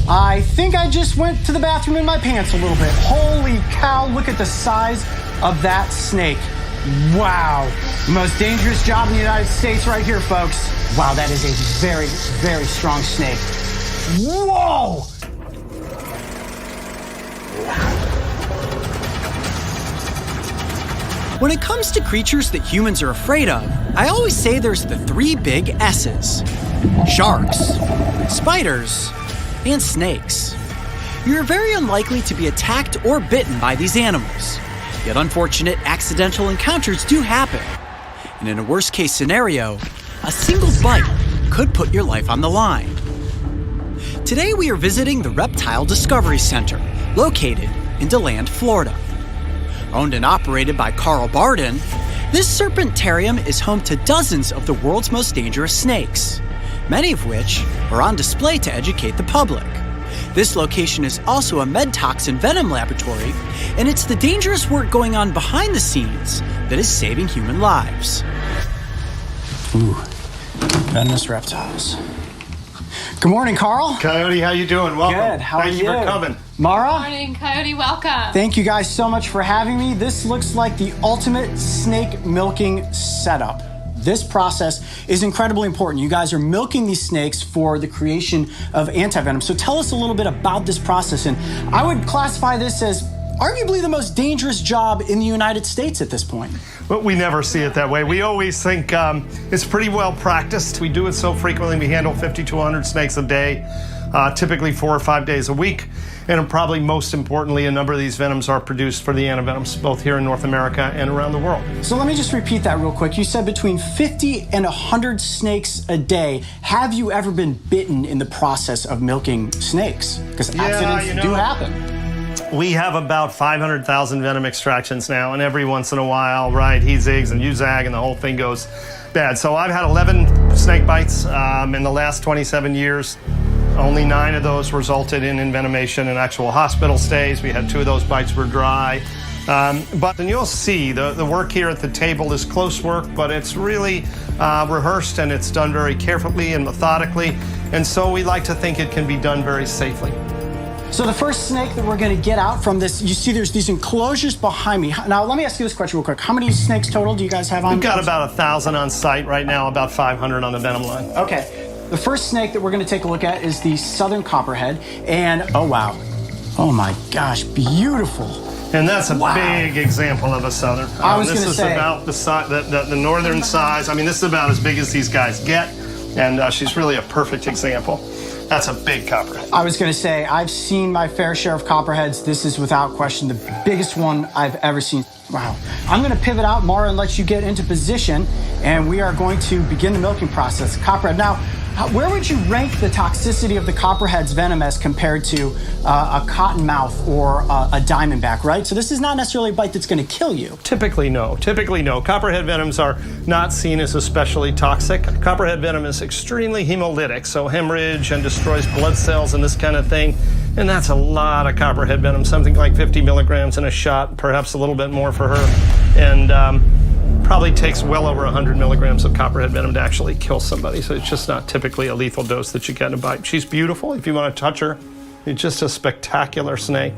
I think I just went to the bathroom in my pants a little bit. Holy cow, look at the size of that snake. Wow. The most dangerous job in the United States right here, folks. Wow, that is a very, very strong snake. Whoa! When it comes to creatures that humans are afraid of, I always say there's the 3 big S's. Sharks, spiders, and snakes. You're very unlikely to be attacked or bitten by these animals. Yet unfortunate accidental encounters do happen. And in a worst-case scenario, a single bite could put your life on the line. Today we are visiting the Reptile Discovery Center, located in DeLand, Florida. Owned and operated by Carl Barden, this serpentarium is home to dozens of the world's most dangerous snakes, many of which are on display to educate the public. This location is also a med-toxin venom laboratory, and it's the dangerous work going on behind the scenes that is saving human lives. Ooh, venomous reptiles. Good morning, Carl. Coyote, how you doing? Welcome. Good. How are you? Thank you for coming. Mara? Good morning, Coyote. Welcome. Thank you guys so much for having me. This looks like the ultimate snake milking setup. This process is incredibly important. You guys are milking these snakes for the creation of antivenom. So tell us a little bit about this process. And I would classify this as arguably the most dangerous job in the United States at this point. But we never see it that way. We always think it's pretty well practiced. We do it so frequently. We handle 50 to 100 snakes a day, typically 4 or 5 days a week. And probably most importantly, a number of these venoms are produced for the antivenoms, both here in North America and around the world. So let me just repeat that real quick. You said between 50 and 100 snakes a day. Have you ever been bitten in the process of milking snakes? Because accidents do happen. We have about 500,000 venom extractions now, and every once in a while, right, he zigs and you zag and the whole thing goes bad. So I've had 11 snake bites in the last 27 years. Only 9 of those resulted in envenomation and actual hospital stays. We had 2 of those bites were dry. But then you'll see the work here at the table is close work, but it's really rehearsed and it's done very carefully and methodically. And so we like to think it can be done very safely. So the first snake that we're going to get out from this, you see there's these enclosures behind me. Now, let me ask you this question real quick. How many snakes total do you guys have on? We've got about 1,000 on site right now, about 500 on the venom line. Okay. The first snake that we're going to take a look at is the southern copperhead. And, oh, wow. Oh, my gosh, beautiful. And that's a big example of a southern. I was going to say. This is about the northern size. I mean, this is about as big as these guys get. And she's really a perfect example. That's a big copperhead. I was going to say, I've seen my fair share of copperheads. This is without question the biggest one I've ever seen. Wow. I'm going to pivot out, Mara, and let you get into position. And we are going to begin the milking process. Copperhead. Now, where would you rank the toxicity of the copperhead's venom as compared to a cottonmouth or a diamondback, right? So this is not necessarily a bite that's going to kill you. Typically, no. Typically, no. Copperhead venoms are not seen as especially toxic. Copperhead venom is extremely hemolytic, so hemorrhage and destroys blood cells and this kind of thing. And that's a lot of copperhead venom, something like 50 milligrams in a shot, perhaps a little bit more for her. And probably takes well over 100 milligrams of copperhead venom to actually kill somebody. So it's just not typically a lethal dose that you get in a bite. She's beautiful. If you want to touch her, it's just a spectacular snake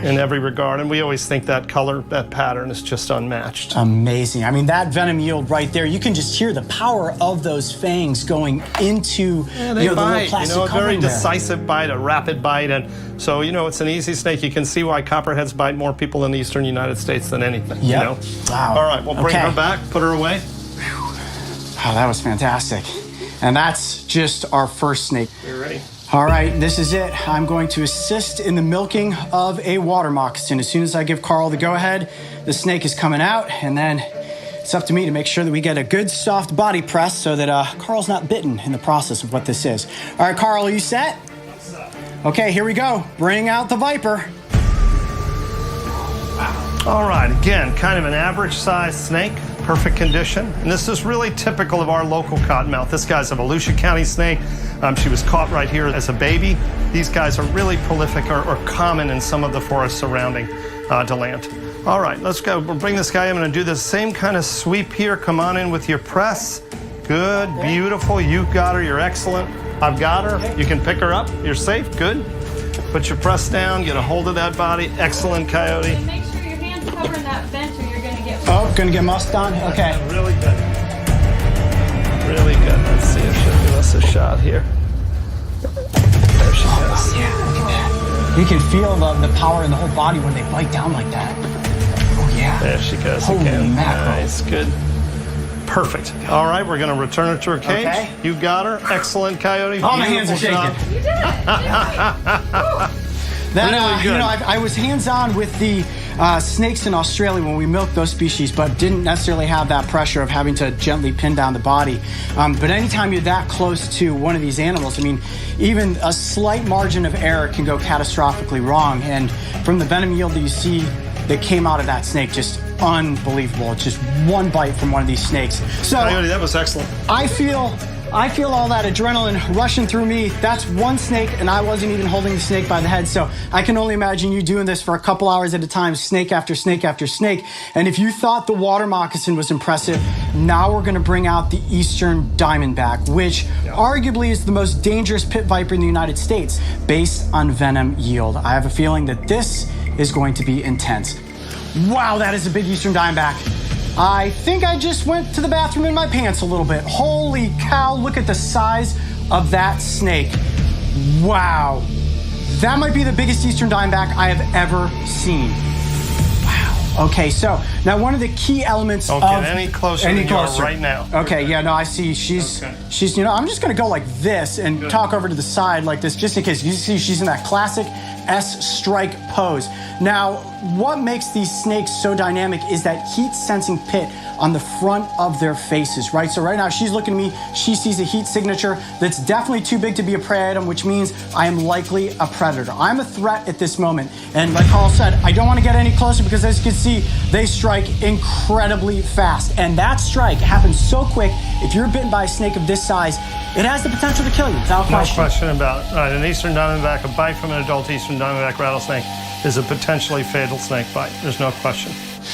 in every regard. And we always think that color, that pattern is just unmatched. Amazing. I mean, that venom yield right there, you can just hear the power of those fangs going into the little plastic a very covering there. decisive bite, a rapid bite. And so, it's an easy snake. You can see why copperheads bite more people in the eastern United States than anything. Yep. Wow. All right, we'll bring her back, put her away. Oh, that was fantastic. And that's just our first snake. You're ready. All right, this is it. I'm going to assist in the milking of a water moccasin. As soon as I give Carl the go-ahead, the snake is coming out, and then it's up to me to make sure that we get a good soft body press so that Carl's not bitten in the process of what this is. All right, Carl, are you set? I'm set. Okay, here we go. Bring out the viper. All right, again, kind of an average-sized snake, perfect condition. And this is really typical of our local cottonmouth. This guy's a Volusia County snake. She was caught right here as a baby. These guys are really prolific or common in some of the forests surrounding DeLand. All right, let's go. We'll bring this guy in and do the same kind of sweep here. Come on in with your press. Good, beautiful. You've got her. You're excellent. I've got her. You can pick her up. You're safe. Good. Put your press down. Get a hold of that body. Excellent, Coyote. And make sure your hand's covering that vent or you're going to get... Oh, gonna get musked on? Okay. Really good. Really good. Let's see if she'll give us a shot here. There she goes. Yeah, look at that. You can feel the power in the whole body when they bite down like that. Oh, yeah. There she goes Holy again. mackerel. Nice, good. Perfect. All right, we're going to return her to her cage. Okay. You got her. Excellent, Coyote. Oh, my hands are Beautiful shaking. job. You did it! That, Really good. I was hands-on with the snakes in Australia when we milked those species, but didn't necessarily have that pressure of having to gently pin down the body. But anytime you're that close to one of these animals, I mean, even a slight margin of error can go catastrophically wrong. And from the venom yield that you see that came out of that snake, just unbelievable. It's just one bite from one of these snakes. So Coyote, that was excellent. I feel all that adrenaline rushing through me. That's one snake, and I wasn't even holding the snake by the head. So I can only imagine you doing this for a couple hours at a time, snake after snake after snake. And if you thought the water moccasin was impressive, now we're gonna bring out the eastern diamondback, which arguably is the most dangerous pit viper in the United States based on venom yield. I have a feeling that this is going to be intense. Wow, that is a big eastern diamondback. I think I just went to the bathroom in my pants a little bit. Holy cow, look at the size of that snake. Wow. That might be the biggest eastern diamondback I have ever seen. Wow. Okay, so now one of the key elements Don't of... get any closer than you are right now. Okay, yeah, no, I see. She's, you know, I'm just gonna go like this and talk over to the side like this just in case. You see she's in that classic S-strike pose. Now, what makes these snakes so dynamic is that heat-sensing pit on the front of their faces, right? So right now, she's looking at me, she sees a heat signature that's definitely too big to be a prey item, which means I am likely a predator. I'm a threat at this moment. And like Carl said, I don't want to get any closer because as you can see, they strike incredibly fast. And that strike happens so quick, if you're bitten by a snake of this size, it has the potential to kill you, without question. No question about it. Right, an eastern diamondback, a bite from an adult eastern diamondback rattlesnake is a potentially fatal snake bite. There's no question.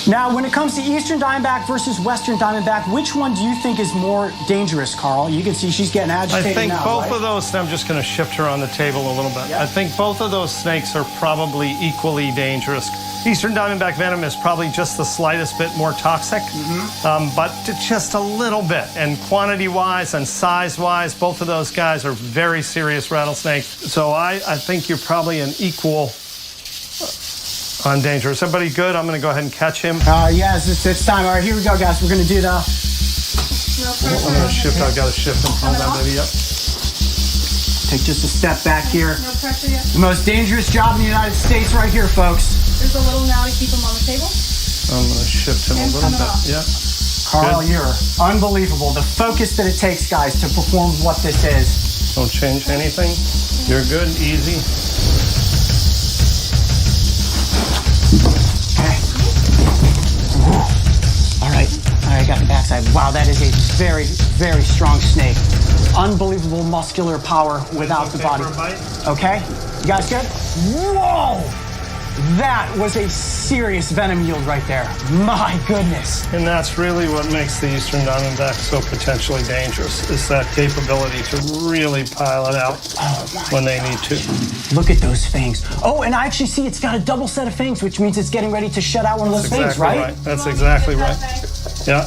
Now, when it comes to eastern diamondback versus western diamondback, which one do you think is more dangerous, Carl? You can see she's getting agitated I think now, both right? of those, I'm just going to shift her on the table a little bit. Yep. I think both of those snakes are probably equally dangerous. Eastern diamondback venom is probably just the slightest bit more toxic, but just a little bit. And quantity-wise and size-wise, both of those guys are very serious rattlesnakes. So I think you're probably an equal on danger. Is everybody good? I'm going to go ahead and catch him. Yes, it's time. All right, here we go, guys. We're going to do the... I'm going to shift. I've got to shift him. Hold that baby up. Take just a step back here. No pressure yet. The most dangerous job in the United States right here, folks. There's a little now to keep them on the table. I'm going to shift him a And little coming off. bit. Yeah. Carl, Good. you're unbelievable. The focus that it takes, guys, to perform what this is. Don't change anything. You're good. Easy. Okay. All right, I got the backside. Wow, that is a very, very strong snake. Unbelievable muscular power without the body. For a bite? Okay, you guys good? Whoa! That was a serious venom yield right there. My goodness. And that's really what makes the eastern diamondback so potentially dangerous, is that capability to really pile it out when they need to. Look at those fangs. Oh, and I actually see it's got a double set of fangs, which means it's getting ready to shut out one of those fangs, right? That's exactly right. Yeah.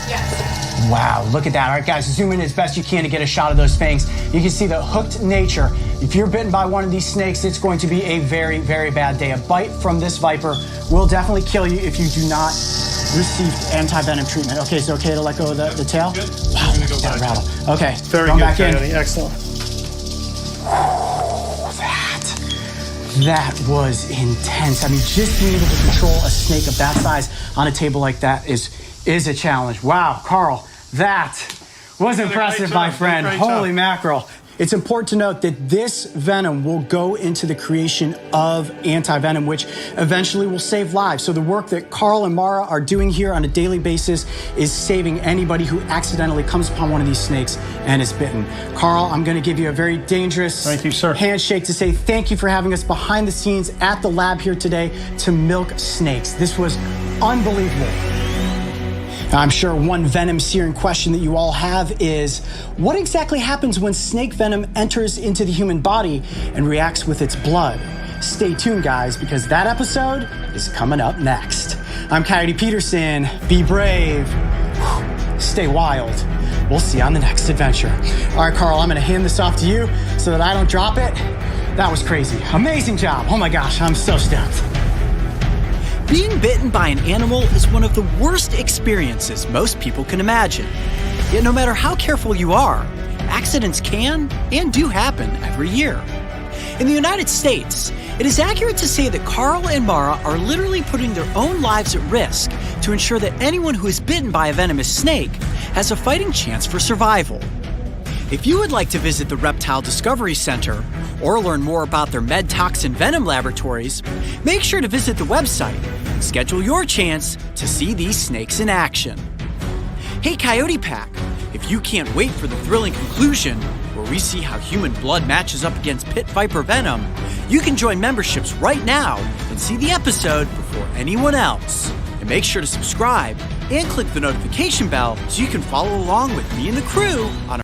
Yes. Wow, look at that. All right, guys, zoom in as best you can to get a shot of those fangs. You can see the hooked nature. If you're bitten by one of these snakes, it's going to be a very, very bad day. A bite from this viper will definitely kill you if you do not receive anti-venom treatment. Okay, is it okay to let go of the tail? Good. Wow, I'm gonna go that back. rattle. Okay, Very going good, back in. Coyote. Excellent. That was intense. I mean, just being able to control a snake of that size on a table like that is a challenge. Wow, Carl, that was impressive, my friend. Great Holy job. mackerel. It's important to note that this venom will go into the creation of anti-venom, which eventually will save lives. So the work that Carl and Mara are doing here on a daily basis is saving anybody who accidentally comes upon one of these snakes and is bitten. Carl, I'm going to give you a very dangerous Thank you, sir. handshake to say thank you for having us behind the scenes at the lab here today to milk snakes. This was unbelievable. I'm sure one venom-searing question that you all have is, what exactly happens when snake venom enters into the human body and reacts with its blood? Stay tuned, guys, because that episode is coming up next. I'm Coyote Peterson. Be brave. Stay wild. We'll see you on the next adventure. All right, Carl, I'm going to hand this off to you so that I don't drop it. That was crazy. Amazing job. Oh my gosh, I'm so stoked. Being bitten by an animal is one of the worst experiences most people can imagine. Yet no matter how careful you are, accidents can and do happen every year. In the United States, it is accurate to say that Carl and Mara are literally putting their own lives at risk to ensure that anyone who is bitten by a venomous snake has a fighting chance for survival. If you would like to visit the Reptile Discovery Center or learn more about their med toxin venom laboratories, make sure to visit the website and schedule your chance to see these snakes in action. Hey Coyote Pack, if you can't wait for the thrilling conclusion where we see how human blood matches up against pit viper venom, you can join memberships right now and see the episode before anyone else. And make sure to subscribe and click the notification bell so you can follow along with me and the crew on